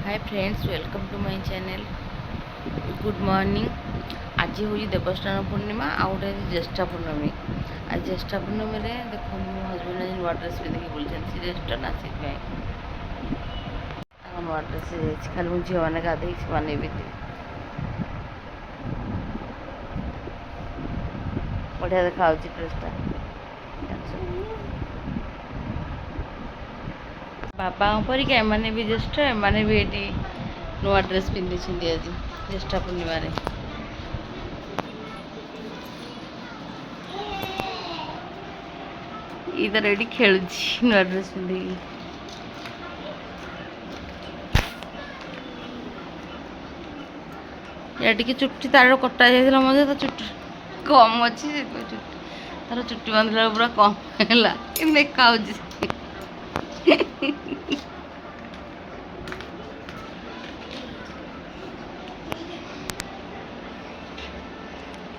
Hi friends, welcome to my channel. Good morning. आज हूँ देवस्नान पूर्णिमा आउटे ज्येष्ठा पूर्णमी। आज ज्येष्ठा पूर्णमी देख मो हजबैंड आज नुआ ड्रेस पिंधिकी बुलूँ ज्येष्ठ ना से नुआ ड्रेस खाली मुझे झील मैंने गाधे से भी बढ़िया देखा ड्रेसटा। बापा परिका एमाने भी ज्येष्ठ एमाने भी ये नुआ ड्रेस पिंधि आज ज्येष्ठा पूर्णिमा। इधर एडी खेलुची नुआ ड्रेस पिंधिकी। या टिके चुट्टी तार कटा जाइला मजे तो चुट्टी कम अच्छी चुट्टी तार चुट्टी बांधला पूरा कम है देखा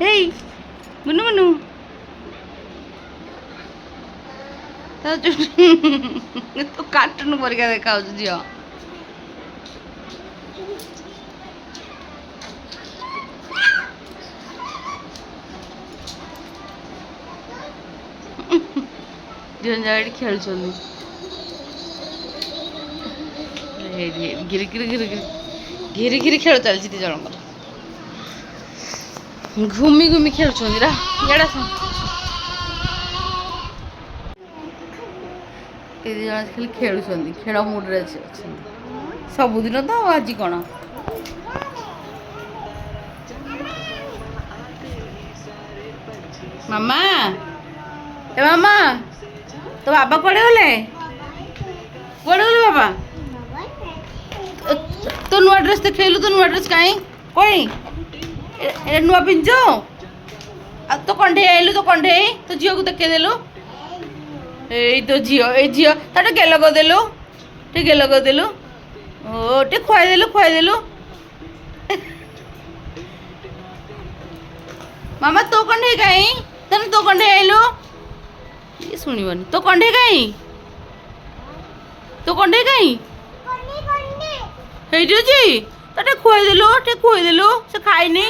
हेई मुनु मुनु तार चुट्टी तो कार्टून परिका देखा झील। दुजन जाक खेल गिरी गिरी गिरी गिरी गिरी खेल चलती दी जन घूमी घूमी खेल इड़ा खाली खेल खेल मुड्रे सबुदिन तो आज कौन मामा ए मामा तो बाबा कड़े गले कड़े गले बाबा तो नुआ ड्रेस देखेलु तो नुआ ड्रेस कहीं कोई नुआ पिंजो तो कंढे आइलु तो कंढे तो झील को देखे देलु ए तो झील ताटे गेल करदेलु टे गेल करदेलु ओ टे खुआई देलु मामा तो कंढे कहीं तेरे तो कंढे आइलु ये सुनिबनी तो कंढे कहीं तो कंढे कहीं हेइटी अछि ताटे खुआई देलु से खाइनी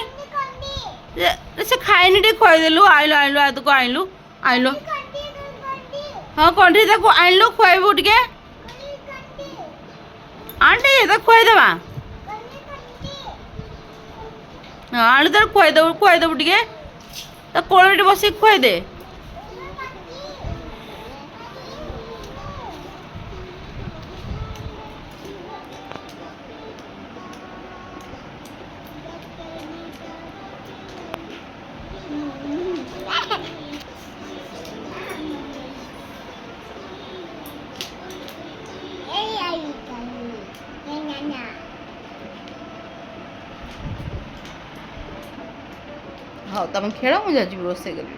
से खाइनी टे खुआई देलु आइलो आइलो आ तो आइलु आइलो हाँ कंढे ताको आइलो खुआइबो टिके आंटी तो खुआई देबा हाँ आलू तार खुआई देबो टिके तो कोड़े बस खुआई दे हाँ तुम खेल मुझे रोसे करी।